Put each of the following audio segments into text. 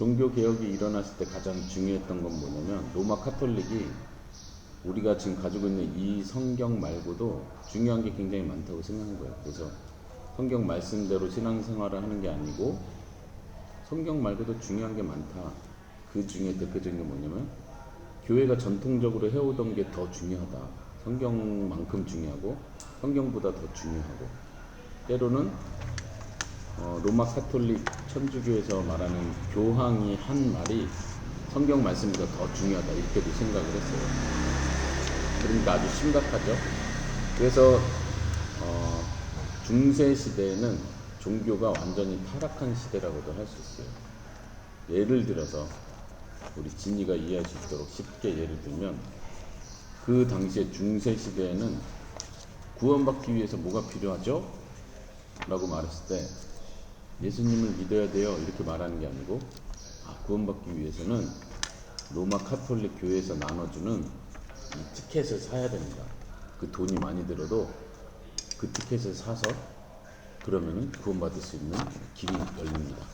종교 개혁이 일어났을 때 가장 중요했던 건 뭐냐면 로마 카톨릭이 우리가 지금 가지고 있는 이 성경 말고도 중요한 게 굉장히 많다고 생각한 거예요. 그래서 성경 말씀대로 신앙생활을 하는 게 아니고 성경 말고도 중요한 게 많다. 그 중에 대표적인 게 뭐냐면 교회가 전통적으로 해오던 게 더 중요하다. 성경만큼 중요하고 성경보다 더 중요하고 때로는 로마 카톨릭 천주교에서 말하는 교황이 한 말이 성경 말씀보다 더 중요하다 이렇게도 생각을 했어요. 그러니까 아주 심각하죠. 그래서 중세 시대에는 종교가 완전히 타락한 시대라고도 할 수 있어요. 예를 들어서 우리 진이가 이해할 수 있도록 쉽게 예를 들면 그 당시에 중세 시대에는 구원받기 위해서 뭐가 필요하죠? 라고 말했을 때 예수님을 믿어야 돼요 이렇게 말하는 게 아니고 구원받기 위해서는 로마 카톨릭 교회에서 나눠주는 이 티켓을 사야 됩니다. 그 돈이 많이 들어도 그 티켓을 사서 그러면은 구원받을 수 있는 길이 열립니다.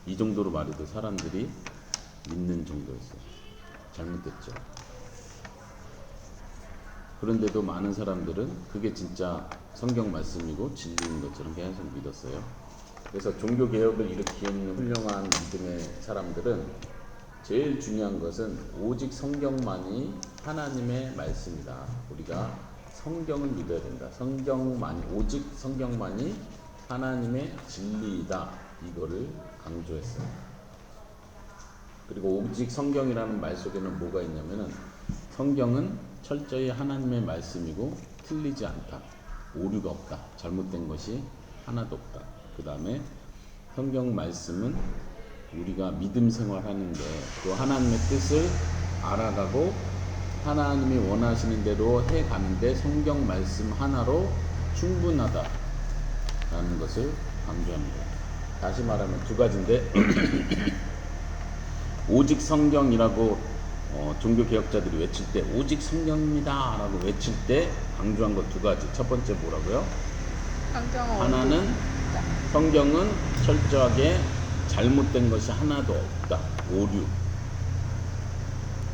이 정도로 말해도 사람들이 믿는 정도였어요. 잘못됐죠. 그런데도 많은 사람들은 그게 진짜 성경 말씀이고 진리인 것처럼 계속 믿었어요. 그래서 종교개혁을 일으키는 훌륭한 믿음의 사람들은 제일 중요한 것은 오직 성경만이 하나님의 말씀이다. 우리가 성경을 믿어야 된다. 오직 성경만이 하나님의 진리이다. 이거를 강조했어요. 그리고 오직 성경이라는 말 속에는 뭐가 있냐면은 성경은 철저히 하나님의 말씀이고 틀리지 않다. 오류가 없다. 잘못된 것이 하나도 없다. 그 다음에 성경 말씀은 우리가 믿음 생활하는데 또 하나님의 뜻을 알아가고 하나님이 원하시는 대로 해가는데 성경 말씀 하나로 충분하다라는 것을 강조합니다. 다시 말하면 두 가지인데 오직 성경이라고 종교개혁자들이 외칠 때 오직 성경입니다 라고 외칠 때 강조한 것 두 가지. 첫 번째 뭐라고요? 하나는 성경은 철저하게 잘못된 것이 하나도 없다.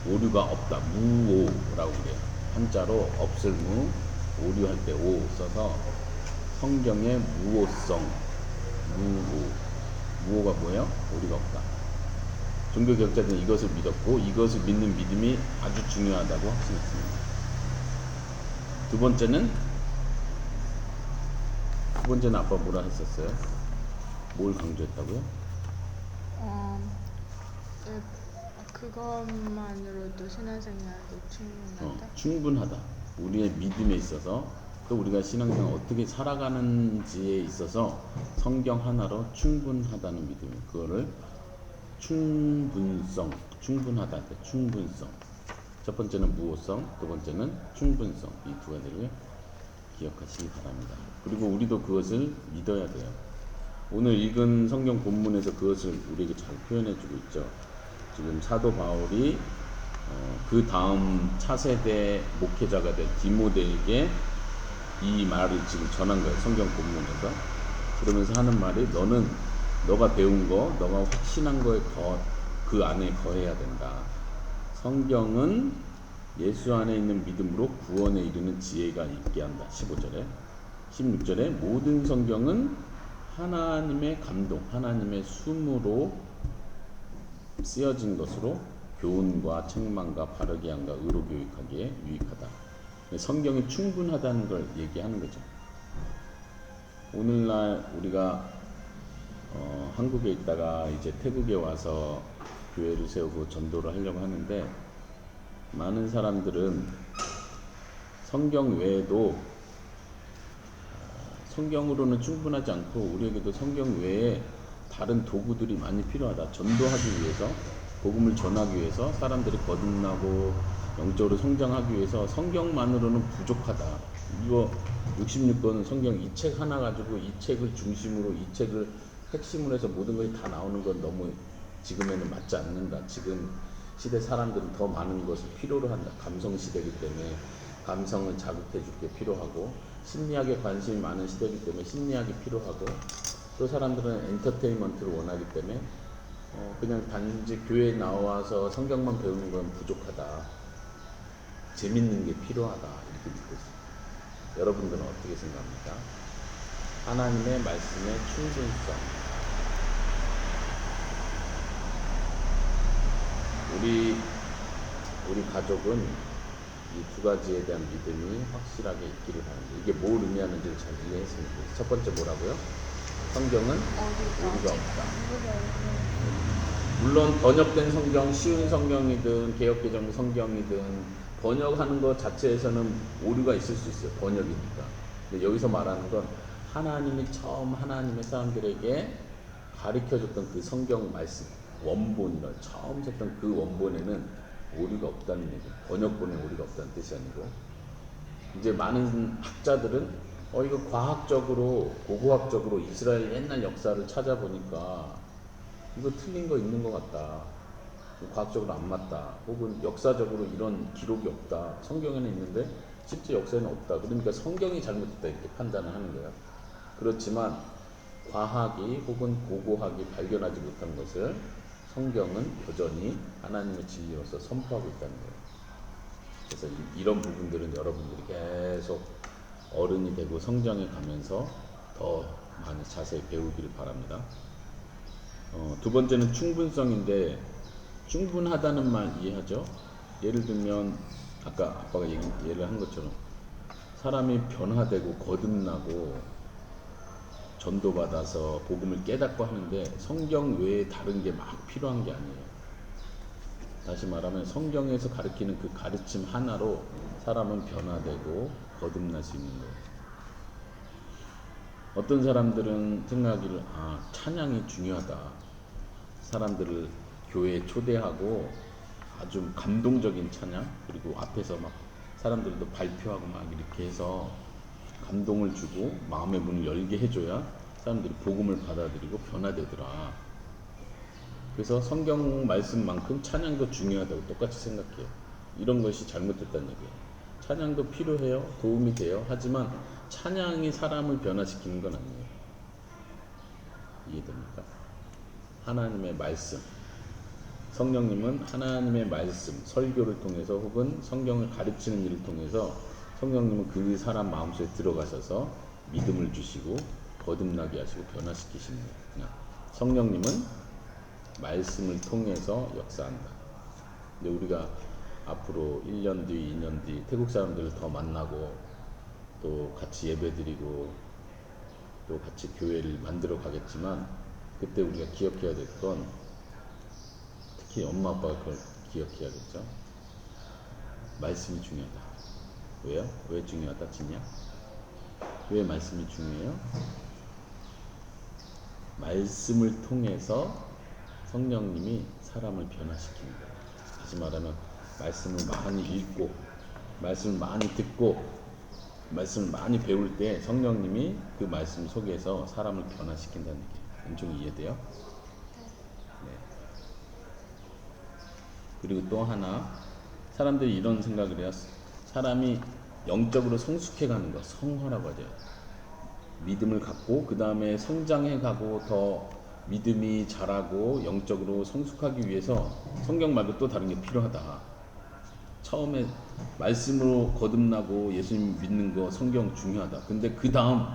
오류가 없다. 무오라고 그래요. 한자로 없을 무, 오류할 때 오 써서 성경의 무오성, 무오가 뭐예요? 오류가 없다. 종교개혁자들은 이것을 믿었고 이것을 믿는 믿음이 아주 중요하다고 확신했습니다. 두 번째는 아빠 뭐라 했었어요? 뭘 강조했다고요? 그것만으로도 신앙생활도 충분하다? 충분하다. 우리의 믿음에 있어서 또 우리가 신앙생활 어떻게 살아가는지에 있어서 성경 하나로 충분하다는 믿음. 그거를 충분하다. 충분성. 첫 번째는 무호성, 두 번째는 충분성. 이 두 가지를 기억하시기 바랍니다. 그리고 우리도 그것을 믿어야 돼요. 오늘 읽은 성경 본문에서 그것을 우리에게 잘 표현해주고 있죠. 지금 사도 바울이 그 다음 차세대 목회자가 된 디모데에게 이 말을 지금 전한 거예요. 성경 본문에서. 그러면서 하는 말이 너가 배운 거, 너가 확신한 거에 그 안에 거해야 된다. 성경은 예수 안에 있는 믿음으로 구원에 이르는 지혜가 있게 한다. 15절에. 16절에 모든 성경은 하나님의 감동, 하나님의 숨으로 쓰여진 것으로 교훈과 책망과 바르게 함과 의로 교육하기에 유익하다. 성경이 충분하다는 걸 얘기하는 거죠. 오늘날 우리가 한국에 있다가 이제 태국에 와서 교회를 세우고 전도를 하려고 하는데 많은 사람들은 성경 외에도 성경으로는 충분하지 않고 우리에게도 성경 외에 다른 도구들이 많이 필요하다. 전도하기 위해서, 복음을 전하기 위해서, 사람들이 거듭나고 영적으로 성장하기 위해서 성경만으로는 부족하다. 이거 66권 성경 이 책 하나 가지고 이 책을 중심으로 이 책을 핵심으로 해서 모든 것이 다 나오는 건 너무 지금에는 맞지 않는다. 지금 시대 사람들은 더 많은 것을 필요로 한다. 감성 시대이기 때문에 감성을 자극해 줄 게 필요하고 심리학에 관심이 많은 시대이기 때문에 심리학이 필요하고 또 사람들은 엔터테인먼트를 원하기 때문에 그냥 단지 교회에 나와서 성경만 배우는 건 부족하다. 재밌는 게 필요하다. 이렇게 믿고 있어요. 여러분들은 어떻게 생각합니까? 하나님의 말씀의 충분성. 우리 가족은 이 두 가지에 대한 믿음이 확실하게 있기를 바랍니다. 이게 뭘 의미하는지를 잘 이해했으면 좋겠어요. 첫 번째 뭐라고요? 성경은 오류가 없다. 물론 번역된 성경, 쉬운 성경이든 개역개정 성경이든 번역하는 것 자체에서는 오류가 있을 수 있어요. 번역이니까. 근데 여기서 말하는 건 하나님이 처음 하나님의 사람들에게 가르쳐줬던 그 성경 말씀, 원본이라 처음 썼던 그 원본에는 오류가 없다는 얘기, 번역본에 오류가 없다는 뜻이 아니고, 이제 많은 학자들은 이거 과학적으로, 고고학적으로 이스라엘 옛날 역사를 찾아보니까 이거 틀린 거 있는 것 같다, 과학적으로 안 맞다, 혹은 역사적으로 이런 기록이 없다, 성경에는 있는데 실제 역사에는 없다, 그러니까 성경이 잘못됐다 이렇게 판단을 하는 거예요. 그렇지만 과학이 혹은 고고학이 발견하지 못한 것을 성경은 여전히 하나님의 진리로서 선포하고 있다는 거예요. 그래서 이런 부분들은 여러분들이 계속 어른이 되고 성장해 가면서 더 많이 자세히 배우기를 바랍니다. 두 번째는 충분성인데, 충분하다는 말 이해하죠? 예를 들면 아까 아빠가 예를 한 것처럼 사람이 변화되고 거듭나고 전도받아서 복음을 깨닫고 하는데 성경 외에 다른 게 막 필요한 게 아니에요. 다시 말하면 성경에서 가르치는 그 가르침 하나로 사람은 변화되고 거듭날 수 있는 거예요. 어떤 사람들은 생각하기를 찬양이 중요하다. 사람들을 교회에 초대하고 아주 감동적인 찬양, 그리고 앞에서 막 사람들도 발표하고 막 이렇게 해서 감동을 주고 마음의 문을 열게 해줘야 사람들이 복음을 받아들이고 변화되더라. 그래서 성경 말씀만큼 찬양도 중요하다고 똑같이 생각해요. 이런 것이 잘못됐다는 얘기예요. 찬양도 필요해요. 도움이 돼요. 하지만 찬양이 사람을 변화시키는 건 아니에요. 이해됩니까? 하나님의 말씀, 성령님은 하나님의 말씀, 설교를 통해서 혹은 성경을 가르치는 일을 통해서 성령님은 그 사람 마음속에 들어가셔서 믿음을 주시고 거듭나게 하시고 변화시키시는 거예요. 성령님은 말씀을 통해서 역사한다. 근데 우리가 앞으로 1년 뒤, 2년 뒤 태국 사람들을 더 만나고 또 같이 예배드리고 또 같이 교회를 만들어 가겠지만, 그때 우리가 기억해야 될 건, 특히 엄마 아빠가 그걸 기억해야겠죠. 말씀이 중요하다. 왜요? 왜 중요하다, 진냐? 왜 말씀이 중요해요? 말씀을 통해서 성령님이 사람을 변화시키는 거예요. 다시 말하면 말씀을 많이 읽고 말씀을 많이 듣고 말씀을 많이 배울 때 성령님이 그 말씀 속에서 사람을 변화시킨다는 얘기예요. 엄청 이해돼요? 네. 그리고 또 하나, 사람들이 이런 생각을 해요. 사람이 영적으로 성숙해가는 거, 성화라고 하죠. 믿음을 갖고 그 다음에 성장해가고 더 믿음이 자라고 영적으로 성숙하기 위해서 성경 말고 또 다른 게 필요하다. 처음에 말씀으로 거듭나고 예수님 믿는 거 성경 중요하다. 근데 그 다음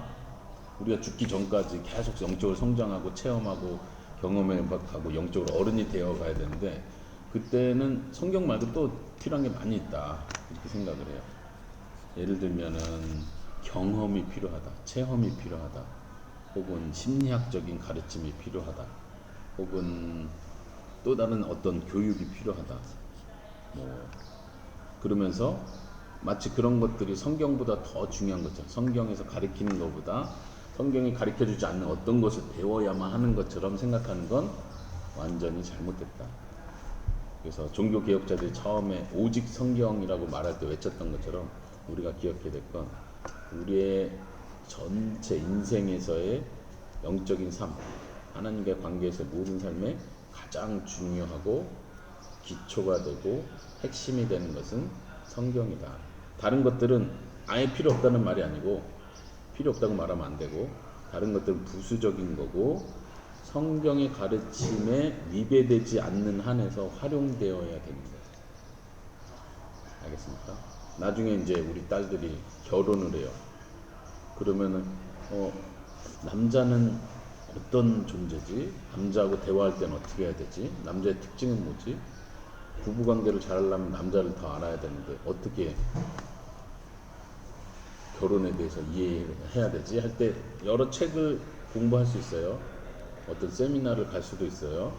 우리가 죽기 전까지 계속 영적으로 성장하고 체험하고 경험해가고 영적으로 어른이 되어가야 되는데, 그때는 성경 말고 또 필요한 게 많이 있다, 이렇게 생각을 해요. 예를 들면은 경험이 필요하다, 체험이 필요하다, 혹은 심리학적인 가르침이 필요하다, 혹은 또 다른 어떤 교육이 필요하다. 그러면서 마치 그런 것들이 성경보다 더 중요한 것처럼, 성경에서 가르치는 것보다 성경이 가르쳐주지 않는 어떤 것을 배워야만 하는 것처럼 생각하는 건 완전히 잘못됐다. 그래서 종교개혁자들이 처음에 오직 성경이라고 말할 때 외쳤던 것처럼 우리가 기억해야 될 건, 우리의 전체 인생에서의 영적인 삶, 하나님과의 관계에서의 모든 삶에 가장 중요하고 기초가 되고 핵심이 되는 것은 성경이다. 다른 것들은 아예 필요 없다는 말이 아니고, 필요 없다고 말하면 안 되고, 다른 것들은 부수적인 거고 성경의 가르침에 위배되지 않는 한에서 활용되어야 됩니다. 알겠습니까? 나중에 이제 우리 딸들이 결혼을 해요. 그러면은 남자는 어떤 존재지? 남자하고 대화할 때는 어떻게 해야 되지? 남자의 특징은 뭐지? 부부관계를 잘하려면 남자를 더 알아야 되는데 어떻게 결혼에 대해서 이해해야 되지? 할 때 여러 책을 공부할 수 있어요. 어떤 세미나를 갈 수도 있어요.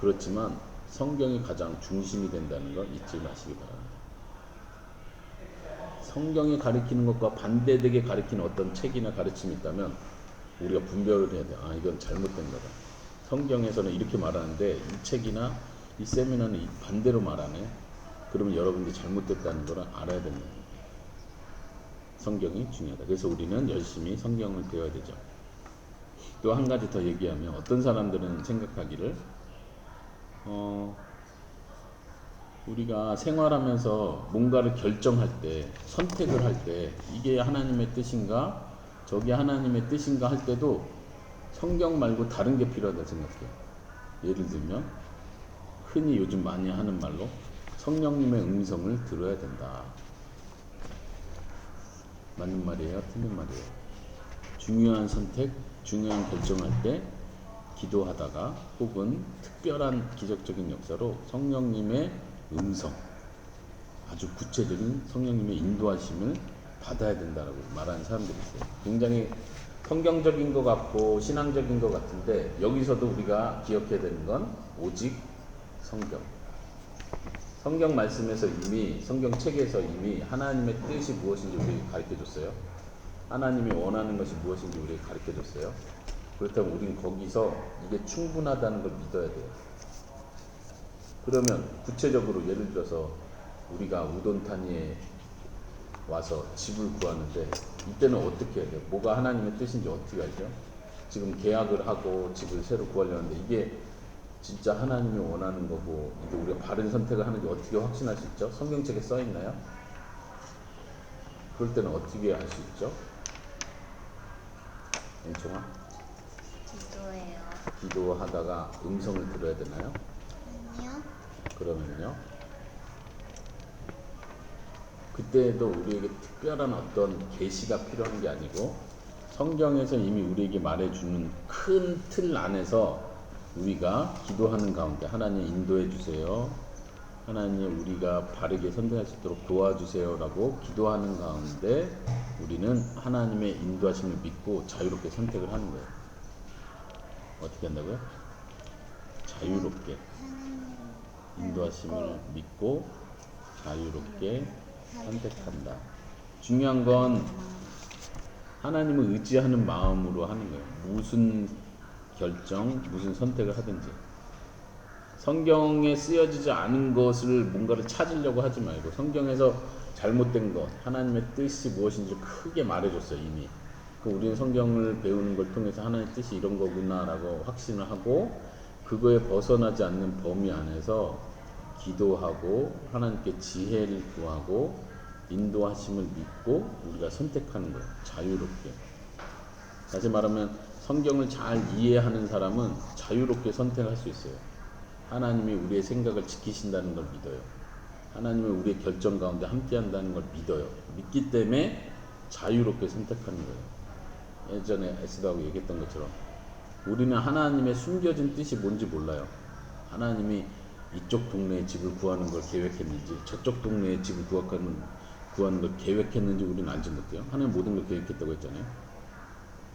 그렇지만 성경이 가장 중심이 된다는 걸 잊지 마시기 바랍니다. 성경이 가리키는 것과 반대되게 가리키는 어떤 책이나 가르침이 있다면 우리가 분별을 해야 돼요. 아, 이건 잘못된 거다. 성경에서는 이렇게 말하는데 이 책이나 이 세미나는 반대로 말하네. 그러면 여러분들이 잘못됐다는 걸 알아야 됩니다. 성경이 중요하다. 그래서 우리는 열심히 성경을 배워야 되죠. 또 한 가지 더 얘기하면 어떤 사람들은 생각하기를 우리가 생활하면서 뭔가를 결정할 때, 선택을 할 때 이게 하나님의 뜻인가 저게 하나님의 뜻인가 할 때도 성경 말고 다른 게 필요하다 생각해요. 예를 들면 흔히 요즘 많이 하는 말로 성령님의 음성을 들어야 된다. 맞는 말이에요? 틀린 말이에요? 중요한 선택, 중요한 결정할 때 기도하다가 혹은 특별한 기적적인 역사로 성령님의 음성, 아주 구체적인 성령님의 인도하심을 받아야 된다고 말하는 사람들이 있어요. 굉장히 성경적인 것 같고 신앙적인 것 같은데 여기서도 우리가 기억해야 되는 건 오직 성경. 성경 말씀에서 이미 성경 책에서 이미 하나님의 뜻이 무엇인지 우리에게 가르쳐 줬어요. 하나님이 원하는 것이 무엇인지 우리에게 가르쳐 줬어요. 그렇다면 우리는 거기서 이게 충분하다는 걸 믿어야 돼요. 그러면 구체적으로 예를 들어서 우리가 우돈타니에 와서 집을 구하는데 이때는 어떻게 해야 돼요? 뭐가 하나님의 뜻인지 어떻게 알죠? 지금 계약을 하고 집을 새로 구하려는데 이게 진짜 하나님이 원하는 거고 이게 우리가 바른 선택을 하는지 어떻게 확신할 수 있죠? 성경책에 써 있나요? 그럴 때는 어떻게 알 수 있죠? 엔총아? 기도해요. 기도하다가 음성을 들어야 되나요? 아니요. 그러면요 그때도 우리에게 특별한 어떤 계시가 필요한 게 아니고 성경에서 이미 우리에게 말해주는 큰 틀 안에서 우리가 기도하는 가운데 하나님 인도해 주세요. 하나님 우리가 바르게 선택할 수 있도록 도와주세요 라고 기도하는 가운데 우리는 하나님의 인도하심을 믿고 자유롭게 선택을 하는 거예요. 어떻게 한다고요? 자유롭게 인도하심을 믿고 자유롭게 선택한다. 중요한 건 하나님을 의지하는 마음으로 하는 거예요. 무슨 결정, 무슨 선택을 하든지 성경에 쓰여지지 않은 것을 뭔가를 찾으려고 하지 말고 성경에서 잘못된 것, 하나님의 뜻이 무엇인지 크게 말해줬어요. 이미. 우리는 성경을 배우는 걸 통해서 하나님의 뜻이 이런 거구나 라고 확신을 하고 그거에 벗어나지 않는 범위 안에서 기도하고 하나님께 지혜를 구하고 인도하심을 믿고 우리가 선택하는 거예요. 자유롭게. 다시 말하면 성경을 잘 이해하는 사람은 자유롭게 선택할 수 있어요. 하나님이 우리의 생각을 지키신다는 걸 믿어요. 하나님이 우리의 결정 가운데 함께 한다는 걸 믿어요. 믿기 때문에 자유롭게 선택하는 거예요. 예전에 에스더하고 얘기했던 것처럼 우리는 하나님의 숨겨진 뜻이 뭔지 몰라요. 하나님이 이쪽 동네에 집을 구하는 걸 계획했는지 저쪽 동네에 집을 구하는 걸 계획했는지 우리는 알지 못해요. 하나님 모든 걸 계획했다고 했잖아요.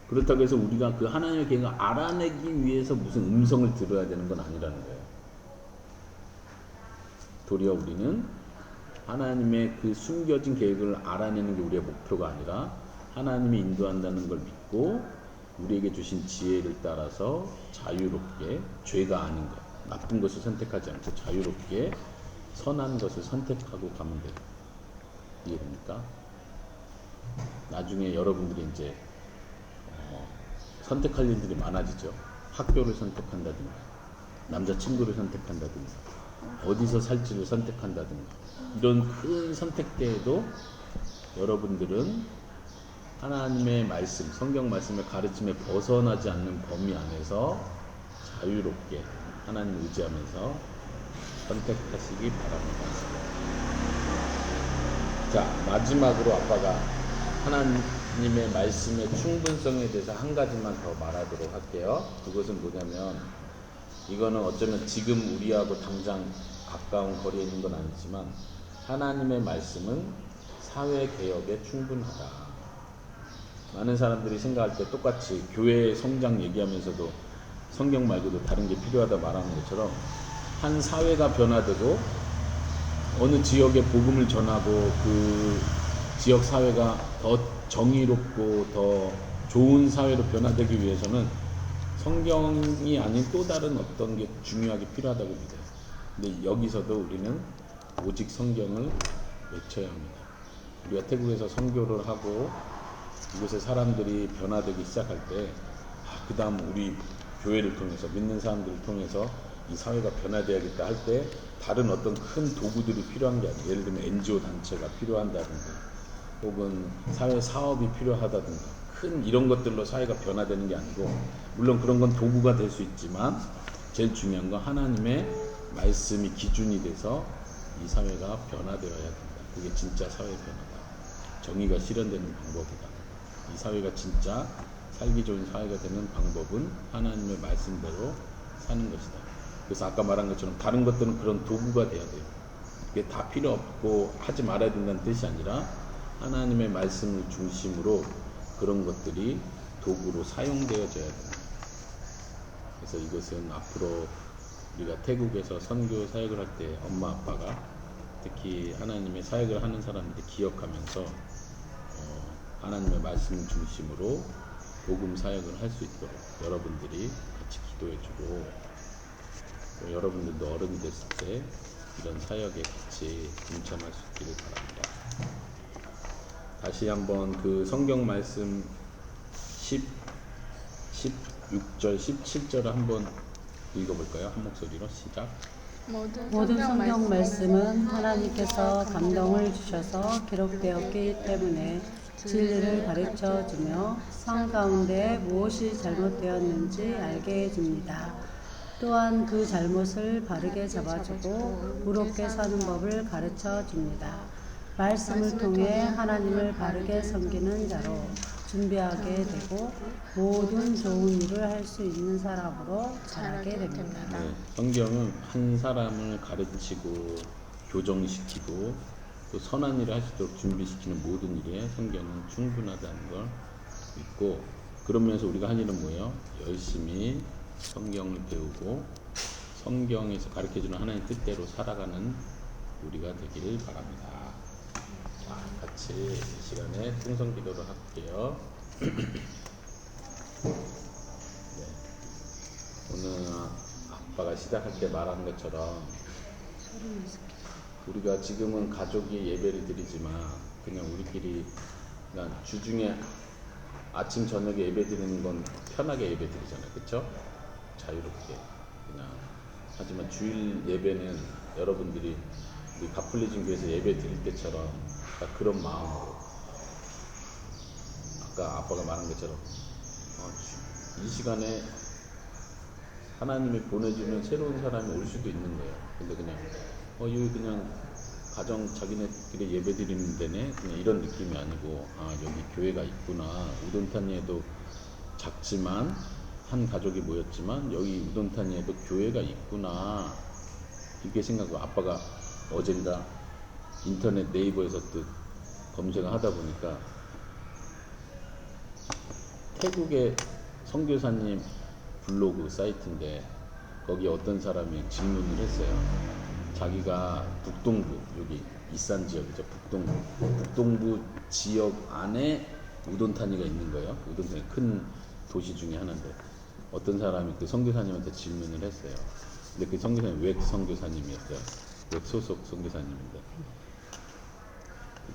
그렇다고 해서 우리가 그 하나님의 계획을 알아내기 위해서 무슨 음성을 들어야 되는 건 아니라는 거예요. 도리어 우리는 하나님의 그 숨겨진 계획을 알아내는 게 우리의 목표가 아니라 하나님이 인도한다는 걸 믿고 우리에게 주신 지혜를 따라서 자유롭게 죄가 아닌 것, 나쁜 것을 선택하지 않고 자유롭게 선한 것을 선택하고 가면 돼요. 이해됩니까? 나중에 여러분들이 이제 선택할 일들이 많아지죠. 학교를 선택한다든가 남자친구를 선택한다든가 어디서 살지를 선택한다든가 이런 큰 선택 때에도 여러분들은 하나님의 말씀, 성경 말씀의 가르침에 벗어나지 않는 범위 안에서 자유롭게 하나님 의지하면서 선택하시기 바랍니다. 자, 마지막으로 아빠가 하나님의 말씀의 충분성에 대해서 한 가지만 더 말하도록 할게요. 그것은 뭐냐면, 이거는 어쩌면 지금 우리하고 당장 가까운 거리에 있는 건 아니지만 하나님의 말씀은 사회개혁에 충분하다. 많은 사람들이 생각할 때 똑같이 교회 성장 얘기하면서도 성경 말고도 다른 게 필요하다 말하는 것처럼, 한 사회가 변화되고 어느 지역에 복음을 전하고 그 지역 사회가 더 정의롭고 더 좋은 사회로 변화되기 위해서는 성경이 아닌 또 다른 어떤 게 중요하게 필요하다고 믿어요. 근데 여기서도 우리는 오직 성경을 외쳐야 합니다. 우리가 태국에서 선교를 하고 이곳에 사람들이 변화되기 시작할 때, 그 다음 우리 교회를 통해서, 믿는 사람들을 통해서 이 사회가 변화되어야겠다 할 때 다른 어떤 큰 도구들이 필요한 게 아니에요. 예를 들면 NGO 단체가 필요한다든가 혹은 사회 사업이 필요하다든가 큰 이런 것들로 사회가 변화되는 게 아니고, 물론 그런 건 도구가 될 수 있지만 제일 중요한 건 하나님의 말씀이 기준이 돼서 이 사회가 변화되어야 된다. 그게 진짜 사회 변화다. 정의가 실현되는 방법이다. 이 사회가 진짜 살기 좋은 사회가 되는 방법은 하나님의 말씀대로 사는 것이다. 그래서 아까 말한 것처럼 다른 것들은 그런 도구가 돼야 돼요. 그게 다 필요 없고 하지 말아야 된다는 뜻이 아니라 하나님의 말씀을 중심으로 그런 것들이 도구로 사용되어져야 된다. 그래서 이것은 앞으로 우리가 태국에서 선교 사역을 할 때 엄마 아빠가 특히 하나님의 사역을 하는 사람들이 기억하면서 하나님의 말씀 중심으로 복음 사역을 할 수 있도록 여러분들이 같이 기도해주고, 또 여러분들도 어른이 됐을 때 이런 사역에 같이 동참할 수 있기를 바랍니다. 다시 한번 그 성경 말씀 16절, 17절을 한번 읽어볼까요? 한 목소리로 시작. 모든 성경 말씀은 하나님께서 감동을 주셔서 기록되었기 때문에 진리를 가르쳐주며 성 가운데 무엇이 잘못되었는지 알게 해줍니다. 또한 그 잘못을 바르게 잡아주고 의롭게 사는 법을 가르쳐줍니다. 말씀을 통해 하나님을 바르게 섬기는 자로 준비하게 되고 모든 좋은 일을 할 수 있는 사람으로 자라게 됩니다. 네, 성경은 한 사람을 가르치고 교정시키고 또 선한 일을 할 수 있도록 준비시키는 모든 일에 성경은 충분하다는 걸 믿고, 그러면서 우리가 할 일은 뭐예요? 열심히 성경을 배우고 성경에서 가르쳐주는 하나님 뜻대로 살아가는 우리가 되기를 바랍니다. 자, 같이 이 시간에 통성 기도를 할게요. 네. 오늘 아빠가 시작할 때 말한 것처럼 우리가 지금은 가족이 예배를 드리지만 그냥 우리끼리 그냥 주중에 아침 저녁에 예배 드리는 건 편하게 예배 드리잖아요. 그렇죠? 자유롭게 그냥. 하지만 주일 예배는 여러분들이 우리 가플리진 교회에서 예배 드릴 때처럼 그런 마음으로, 아까 아빠가 말한 것처럼 이 시간에 하나님이 보내주면 새로운 사람이 올 수도 있는 거예요. 근데 그냥 여기 그냥 가정 자기네끼리 예배 드리는 데네, 그냥 이런 느낌이 아니고, 여기 교회가 있구나. 우돈타니에도 작지만 한 가족이 모였지만 여기 우돈타니에도 교회가 있구나, 이렇게 생각하고, 아빠가 어젠가 인터넷 네이버에서 또 검색을 하다 보니까 태국의 선교사님 블로그 사이트인데 거기 어떤 사람이 질문을 했어요. 자기가 북동부, 여기 이산 지역이죠. 북동부 지역 안에 우돈타니가 있는 거예요. 우돈타니 큰 도시 중에 하나인데 어떤 사람이 그 선교사님한테 질문을 했어요. 근데 그 선교사님 웹 선교사님이었어요. 웹 소속 선교사님인데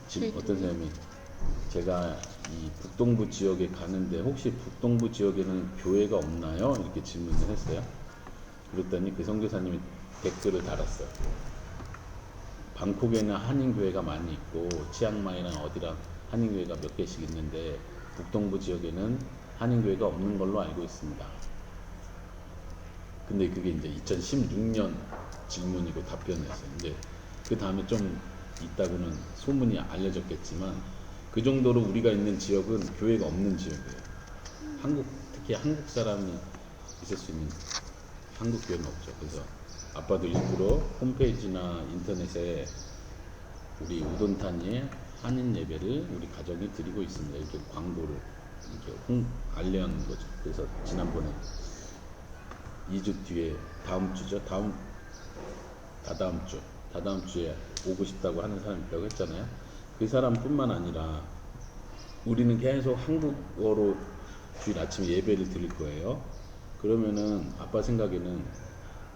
지금 어떤 사람이 제가 이 북동부 지역에 가는데 혹시 북동부 지역에는 교회가 없나요? 이렇게 질문을 했어요. 그랬더니 그 선교사님이 댓글을 달았어요. 방콕에는 한인교회가 많이 있고 치앙마이랑 어디랑 한인교회가 몇 개씩 있는데 북동부 지역에는 한인교회가 없는 걸로 알고 있습니다. 근데 그게 이제 2016년 질문이고 답변이었어요. 이제 그 다음에 좀 있다고는 소문이 알려졌겠지만 그 정도로 우리가 있는 지역은 교회가 없는 지역이에요. 특히 한국 사람이 있을 수 있는 한국 교회는 없죠. 그래서 아빠도 일부러 홈페이지나 인터넷에 우리 우돈타니의 한인 예배를 우리 가정이 드리고 있습니다. 이렇게 광고를 이렇게 알려는 거죠. 그래서 지난번에 2주 뒤에 다다음 주에 오고 싶다고 하는 사람이 있다고 했잖아요. 그 사람뿐만 아니라 우리는 계속 한국어로 주일 아침에 예배를 드릴 거예요. 그러면은 아빠 생각에는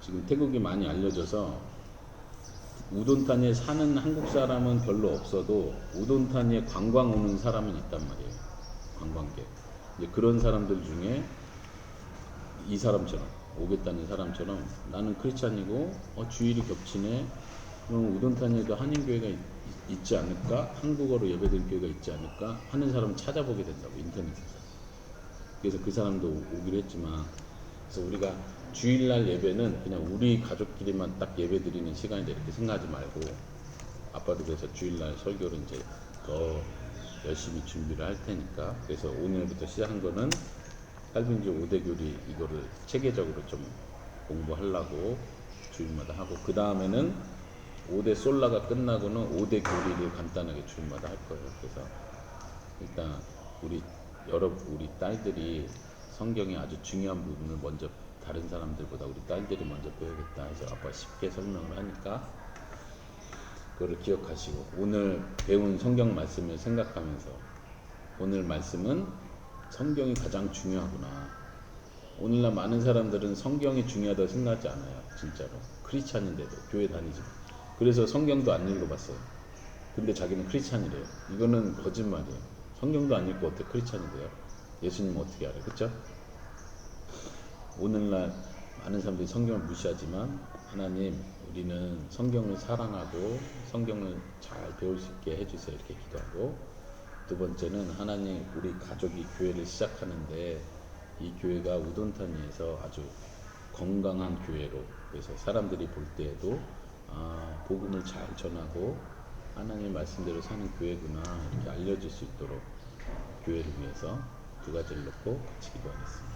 지금 태국이 많이 알려져서 우돈타니에 사는 한국 사람은 별로 없어도 우돈타니에 관광 오는 사람은 있단 말이에요. 관광객. 이제 그런 사람들 중에 이 사람처럼 오겠다는 사람처럼 나는 크리스찬이고 주일이 겹치네. 그럼 우돈타니에도 한인교회가 있지 않을까? 한국어로 예배드리는 교회가 있지 않을까? 하는 사람을 찾아보게 된다고 인터넷에서. 그래서 그 사람도 오기로 했지만 그래서 우리가 주일날 예배는 그냥 우리 가족끼리만 딱 예배드리는 시간이다 이렇게 생각하지 말고 아빠도 그래서 주일날 설교를 이제 더 열심히 준비를 할 테니까 그래서 오늘부터 시작한 거는 칼빈주 5대 교리 이거를 체계적으로 좀 공부하려고 주일마다 하고 그 다음에는 5대 솔라가 끝나고는 5대 교리를 간단하게 주일마다 할 거예요. 그래서 일단 우리 딸들이 성경의 아주 중요한 부분을 먼저 다른 사람들보다 우리 딸들이 먼저 배우겠다 해서 아빠 쉽게 설명을 하니까 그거를 기억하시고 오늘 배운 성경 말씀을 생각하면서 오늘 말씀은 성경이 가장 중요하구나. 오늘날 많은 사람들은 성경이 중요하다고 생각하지 않아요. 진짜로. 크리스찬인데도 교회 다니지. 그래서 성경도 안 읽어봤어요. 근데 자기는 크리스찬이래요. 이거는 거짓말이에요. 성경도 안 읽고 어떻게 크리스찬이 돼요? 예수님 어떻게 알아요? 그쵸? 오늘날 많은 사람들이 성경을 무시하지만 하나님 우리는 성경을 사랑하고 성경을 잘 배울 수 있게 해주세요 이렇게 기도하고 두 번째는 하나님 우리 가족이 교회를 시작하는데 이 교회가 우돈타니에서 아주 건강한 교회로 그래서 사람들이 볼 때에도 복음을 잘 전하고 하나님 말씀대로 사는 교회구나 이렇게 알려질 수 있도록 교회를 위해서 두 가지를 놓고 같이 기도하겠습니다.